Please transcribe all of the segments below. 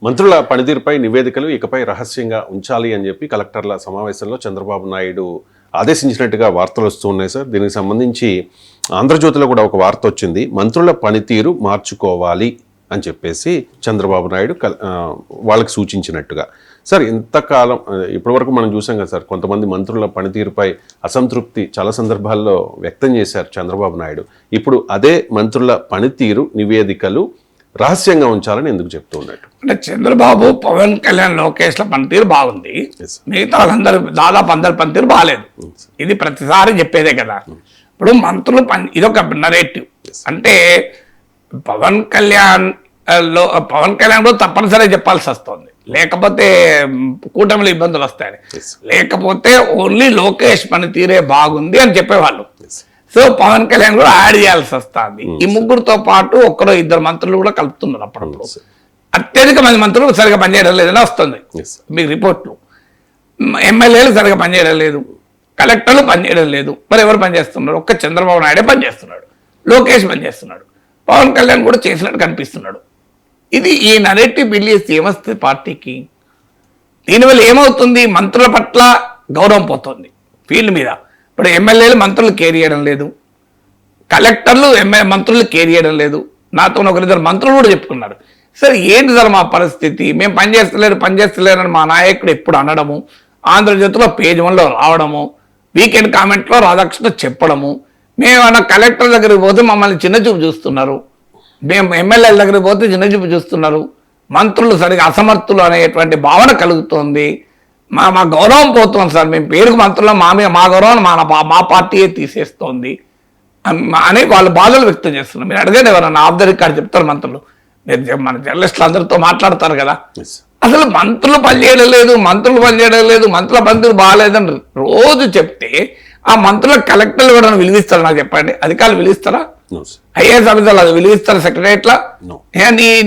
మంత్రుల పనితీరుపై నివేదికలు ఇకపై రహస్యంగా ఉంచాలి అని చెప్పి కలెక్టర్ల సమావేశంలో చంద్రబాబు నాయుడు ఆదేశించినట్టుగా వార్తలు వస్తున్నాయి సార్. దీనికి సంబంధించి ఆంధ్రజ్యోతిలో కూడా ఒక వార్త వచ్చింది, మంత్రుల పనితీరు మార్చుకోవాలి అని చెప్పేసి చంద్రబాబు నాయుడు వాళ్ళకి సూచించినట్టుగా. సార్, ఇంతకాలం ఇప్పటివరకు మనం చూసాం కదా సార్, కొంతమంది మంత్రుల పనితీరుపై అసంతృప్తి చాలా సందర్భాల్లో వ్యక్తం చేశారు చంద్రబాబు నాయుడు. ఇప్పుడు అదే మంత్రుల పనితీరు నివేదికలు రహస్యంగా ఉంచాలని ఎందుకు చెప్తూ ఉన్నట్టు? అంటే చంద్రబాబు, పవన్ కళ్యాణ్, లోకేష్ల పనితీరు బాగుంది, మిగతా వాళ్ళందరూ దాదాపు అందరి పనితీరు బాగాలేదు. ఇది ప్రతిసారి చెప్పేదే కదా. ఇప్పుడు మంత్రులు ఇదొక నరేటివ్. అంటే పవన్ కళ్యాణ్ కూడా తప్పనిసరిగా చెప్పాల్సి వస్తుంది, లేకపోతే కూటమిలో ఇబ్బందులు వస్తాయని. లేకపోతే ఓన్లీ లోకేష్ పనితీరే బాగుంది అని చెప్పేవాళ్ళు. సో పవన్ కళ్యాణ్ కూడా యాడ్ చేయాల్సి వస్తుంది. ఈ ముగ్గురుతో పాటు ఒక్కరో ఇద్దరు మంత్రులు కూడా కలుపుతున్నారు. అప్పుడప్పుడు అత్యధిక మంది మంత్రులు సరిగా పనిచేయడం లేదని వస్తుంది మీకు రిపోర్ట్లు. ఎమ్మెల్యేలు సరిగా పనిచేయడం లేదు, కలెక్టర్లు పనిచేయడం లేదు. మరి ఎవరు పనిచేస్తున్నారు? ఒక్క చంద్రబాబు నాయుడే పనిచేస్తున్నాడు, లోకేష్ పనిచేస్తున్నాడు, పవన్ కళ్యాణ్ కూడా చేసినట్టు కనిపిస్తున్నాడు. ఇది ఈ నరేటివ్ బిల్డ్ ఏమొస్తుంది పార్టీకి? దీనివల్ల ఏమవుతుంది? మంత్రుల పట్ల గౌరవం పోతుంది ఫీల్డ్ మీద. ఇప్పుడు ఎమ్మెల్యేలు మంత్రులు కేర్ చేయడం లేదు, కలెక్టర్లు మంత్రులు కేర్ చేయడం లేదు. నాతో ఒకరిద్దరు మంత్రులు కూడా చెప్పుకున్నారు, సరే ఏంటి సార్ మా పరిస్థితి, మేము పనిచేస్తలేరని మా నాయకుడు ఎప్పుడు అనడము, ఆంధ్రజ్యోతిలో పేజ్ 1లో రావడము, వీకెండ్ కామెంట్లో రాధాకృష్ణ చెప్పడము, మేమన్నా కలెక్టర్ దగ్గరికి పోతే మమ్మల్ని చిన్నచూపు చూస్తున్నారు, మేము ఎమ్మెల్యేల దగ్గరికి పోతే చిన్నచూపు చూస్తున్నారు, మంత్రులు సరిగా అసమర్థులు అనేటువంటి భావన కలుగుతోంది, మా గౌరవం పోతుంది సార్, మేము పేరుకు మంత్రులు మా గౌరవం మా పార్టీయే తీసేస్తోంది అని వాళ్ళు బాధలు వ్యక్తం చేస్తున్నారు. మీరు అడిగేది ఎవరన్నా ఆఫ్ ద రికార్డ్ చెప్తారు మంత్రులు, మీరు మన జర్నలిస్టులు అందరితో మాట్లాడతారు కదా. అసలు మంత్రులు పనిచేయడం లేదు, మంత్రుల పనితీరు బాగాలేదని రోజు చెప్తే ఆ మంత్రుల కలెక్టర్లు కూడా విలువిస్తారు? నాకు చెప్పండి, అధికారులు విలువిస్తారా? ఐఏఎస్ ఆఫీసర్లు అది విలువిస్తారు? సెక్రటరియట్లో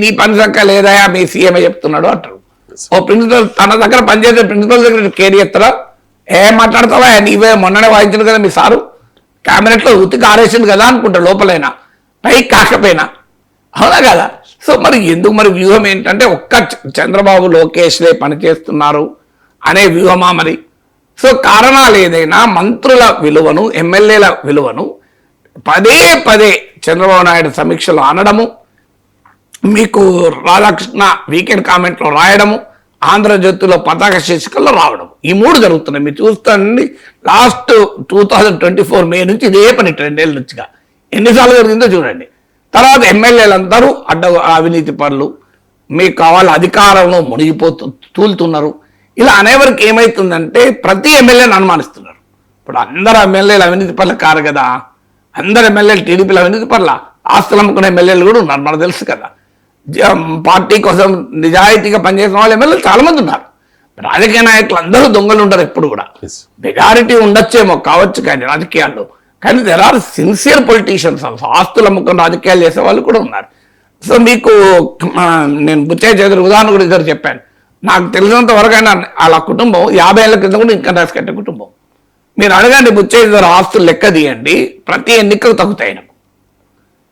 నీ పని సంఖ్య లేదా మీ సీఎంఏ చెప్తున్నాడు అంటారు. ఓ ప్రిన్సిపల్ తన దగ్గర పనిచేసే ప్రిన్సిపల్ దగ్గర కేర్ చేస్తారా? ఏం మాట్లాడతావా, నీవే మొన్ననే వాయించింది కదా మీ సారు, క్యాబినెట్లో ఉతికి ఆరేసింది కదా అనుకుంటా, లోపలైనా పైకి కాకపోయినా, అవునా కదా? సో మరి ఎందుకు, మరి వ్యూహం ఏంటంటే ఒక్క చంద్రబాబు లోకేష్లే పనిచేస్తున్నారు అనే వ్యూహమా మరి? సో కారణాలు ఏదైనా మంత్రుల విలువను, ఎమ్మెల్యేల విలువను పదే పదే చంద్రబాబు నాయుడు సమీక్షలో అనడము, మీకు రాధాకృష్ణ వీకెండ్ కామెంట్లో రాయడము, ఆంధ్రజ్యోతిలో పతాక శీర్షికల్లో రావడం, ఈ మూడు జరుగుతున్నాయి. మీరు చూస్తానండి, లాస్ట్ 2024 మే నుంచి ఇదే పని 2 ఏళ్ళ నుంచిగా ఎన్నిసార్లు జరిగిందో చూడండి. తర్వాత ఎమ్మెల్యేలందరూ అవినీతి పనులు, మీకు కావాలి అధికారంలో తూలుతున్నారు. ఇలా అనేవరకు ఏమవుతుందంటే ప్రతి ఎమ్మెల్యేని అనుమానిస్తున్నారు. ఇప్పుడు అందరు ఎమ్మెల్యేలు అవినీతి పనులు కారు కదా, అందరు ఎమ్మెల్యేలు టీడీపీలో అవినీతి పనుల ఆస్తులు అమ్ముకునే ఎమ్మెల్యేలు కూడా ఉన్నారు, మనకు తెలుసు కదా. పార్టీ కోసం నిజాయితీగా పనిచేసిన వాళ్ళు ఎమ్మెల్యేలు చాలా మంది ఉన్నారు. రాజకీయ నాయకులు అందరూ దొంగలు ఉంటారు ఎప్పుడు కూడా. మెజారిటీ ఉండొచ్చేమో కావచ్చు కానీ రాజకీయాల్లో, కానీ దెర్ ఆర్ సిన్సియర్ పొలిటీషియన్స్, ఆస్తులు అమ్ముకుని రాజకీయాలు చేసే వాళ్ళు కూడా ఉన్నారు. సో మీకు నేను బుచ్చయ్య చౌదరి ఉదాహరణ కూడా ఇద్దరు చెప్పాను. నాకు తెలిసినంత వరకైనా వాళ్ళ కుటుంబం 50 ఏళ్ల క్రితం కూడా ఇన్కమ్ ట్యాక్స్ కట్టే కుటుంబం. మీరు అడగండి బుచ్చయ్య చౌదరి ఆస్తులు లెక్క తీయండి, ప్రతి ఎన్నికలు తగ్గుతాయి ఆయనకు.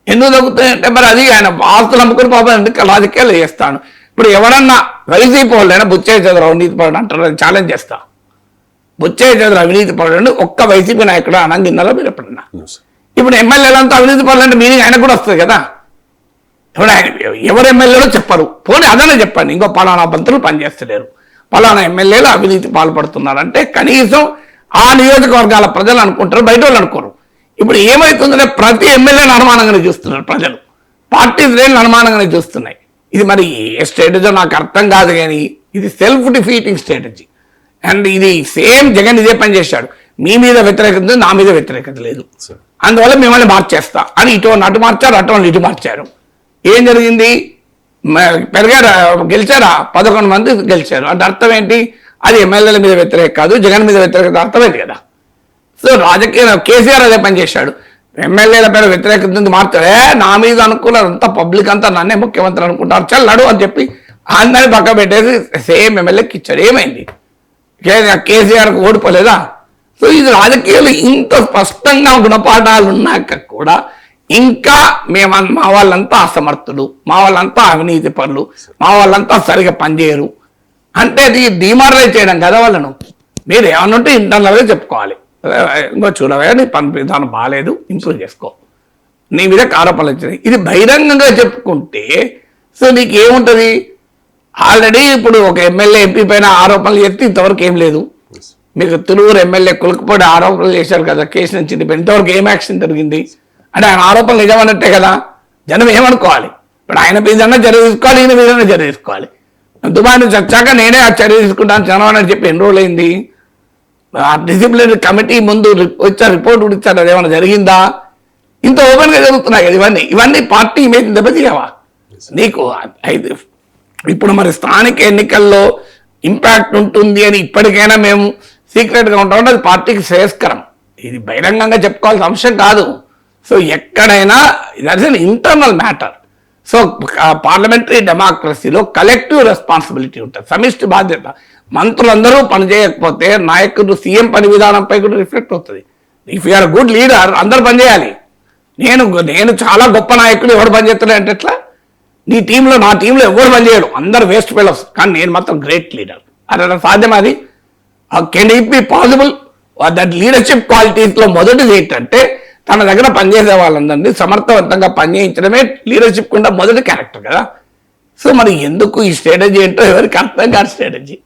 ఎందుకు తగ్గుతాయంటే మరి అది ఆయన ఆస్తులు అమ్ముకుని పాపం ఎన్నికలు రాజకీయాలు చేస్తాను. ఇప్పుడు ఎవరన్నా వైసీపీ వాళ్ళైనా బుచ్చయ్య చౌదరి అవినీతి పరుడు అంటారు, ఛాలెంజ్ చేస్తా. బుచ్చయ్య చౌదరి అవినీతి పరుడు ఒక్క వైసీపీ నాయకుడు అనంగిన్నారా మీరు ఎప్పుడన్నా? ఇప్పుడు ఎమ్మెల్యేలంతా అవినీతి పరులు అంటే మీనింగ్ ఆయనకు కూడా వస్తుంది కదా. ఇప్పుడు ఆయన ఎవరు ఎమ్మెల్యేలో చెప్పరు, పోనీ అదనే చెప్పండి, ఇంకో పలానా మంత్రులు పనిచేస్తలేరు, పలానా ఎమ్మెల్యేలు అవినీతి పాల్పడుతున్నారంటే కనీసం ఆ నియోజకవర్గాల ప్రజలు అనుకుంటారు, బయట వాళ్ళు అనుకోరు. ఇప్పుడు ఏమవుతుందంటే ప్రతి ఎమ్మెల్యేని అనుమానంగానే చూస్తున్నారు ప్రజలు, పార్టీ శ్రేణులు అనుమానంగానే చూస్తున్నాయి. ఇది మరి ఏ స్ట్రాటజీ నాకు అర్థం కాదు, కానీ ఇది సెల్ఫ్ డిఫీటింగ్ స్ట్రాటజీ. అండ్ ఇది సేమ్ జగన్ ఇదే పని చేశాడు, మీ మీద వ్యతిరేకత నా మీద వ్యతిరేకత లేదు, అందువల్ల మిమ్మల్ని మార్చేస్తా అని ఇటు అటు మార్చారు, అటు ఇటు మార్చారు. ఏం జరిగింది? పెరిగారా, గెలిచారా? 11 మంది గెలిచారు. అంటే అర్థం ఏంటి? అది ఎమ్మెల్యేల మీద వ్యతిరేక కాదు, జగన్ మీద వ్యతిరేకత అర్థమైంది కదా. సో రాజకీయ కేసీఆర్ అదే పని చేశాడు, ఎమ్మెల్యేల పేరు వ్యతిరేకత మార్చాడు, నా మీద అనుకున్నారు అంతా, పబ్లిక్ అంతా నన్నే ముఖ్యమంత్రి అనుకుంటారు, చల్లడు అని చెప్పి అందరినీ పక్క పెట్టేసి సేమ్ ఎమ్మెల్యేకి ఇచ్చాడు. ఏమైంది? కేసీఆర్కి ఓడిపోలేదా? సో ఇది రాజకీయాలు ఇంత స్పష్టంగా గుణపాఠాలు ఉన్నాక కూడా ఇంకా మా వాళ్ళంతా అసమర్థులు, మా వాళ్ళంతా అవినీతి పనులు, మా వాళ్ళంతా సరిగా పనిచేయరు అంటే అది డిమారలైజ్ చేయడం కదా వాళ్ళను. మీరు ఏమన్నా ఉంటే ఇంటర్నల్గా చెప్పుకోవాలి, ఇంకో చూడవే నీ పని విధానం బాగాలేదు, ఇంప్రూవ్ చేసుకో, నీ మీద ఆరోపణలు వచ్చినాయి, ఇది బహిరంగంగా చెప్పుకుంటే సో నీకు ఏముంటుంది? ఆల్రెడీ ఇప్పుడు ఒక ఎమ్మెల్యే ఎంపీ పైన ఆరోపణలు చేస్తే ఇంతవరకు ఏం లేదు. మీకు తిరువురు ఎమ్మెల్యే కులకపూడి ఆరోపణలు చేశారు కదా, కేసు నుంచి ఇంతవరకు ఏం యాక్షన్ జరిగింది అంటే ఆయన ఆరోపణలు నిజమన్నట్టే కదా. జనం ఏమనుకోవాలి? ఇప్పుడు ఆయన మీదన్నా చర్య తీసుకోవాలి, ఈయన మీదన్నా చర్య తీసుకోవాలి. దుబాయ్ నుంచి వచ్చాక నేనే ఆ చర్య తీసుకుంటాను చంద్రబాబు అని చెప్పి ఎన్ని రోజులు అయింది? ఆ డిసిప్లినరీ కమిటీ ముందు వచ్చే రిపోర్ట్ కూడా ఇచ్చారు, అదేమన్నా జరిగిందా? ఇంత ఓపెన్గా జరుగుతున్నాయి కదా ఇవన్నీ పార్టీ ఇమేజ్ దెబ్బతీయవా నీకు? ఇప్పుడు మరి స్థానిక ఎన్నికల్లో ఇంపాక్ట్ ఉంటుంది అని ఇప్పటికైనా మేము సీక్రెట్గా ఉంటామంటే అది పార్టీకి శ్రేయస్కరం. ఇది బహిరంగంగా చెప్పుకోవాల్సిన అంశం కాదు. సో ఎక్కడైనా that's an internal matter. So parliamentary డెమోక్రసీలో కలెక్టివ్ రెస్పాన్సిబిలిటీ ఉంటుంది, సమిష్టి బాధ్యత. మంత్రులందరూ పనిచేయకపోతే నాయకుడు సీఎం పని విధానంపై కూడా రిఫ్లెక్ట్ అవుతుంది. ఇఫ్ యూఆర్ గుడ్ లీడర్ అందరూ పనిచేయాలి. నేను చాలా గొప్ప నాయకుడు, ఎవరు పనిచేస్తాడు అంటే ఎట్లా? నీ టీంలో నా టీంలో ఎవరు పనిచేయడు, అందరు వేస్ట్ ఫెలోస్, కానీ నేను మాత్రం గ్రేట్ లీడర్. అదే సాధ్యం అది? Can it be possible? That leadership క్వాలిటీస్లో మొదటిది ఏంటంటే తన దగ్గర పనిచేసే వాళ్ళందరినీ సమర్థవంతంగా పనిచేయించడమే లీడర్షిప్ కుండా మొదటి క్యారెక్టర్ కదా. సో మరి ఎందుకు ఈ స్ట్రాటజీ ఏంటో ఎవరికి అర్థం కాదు స్ట్రాటజీ.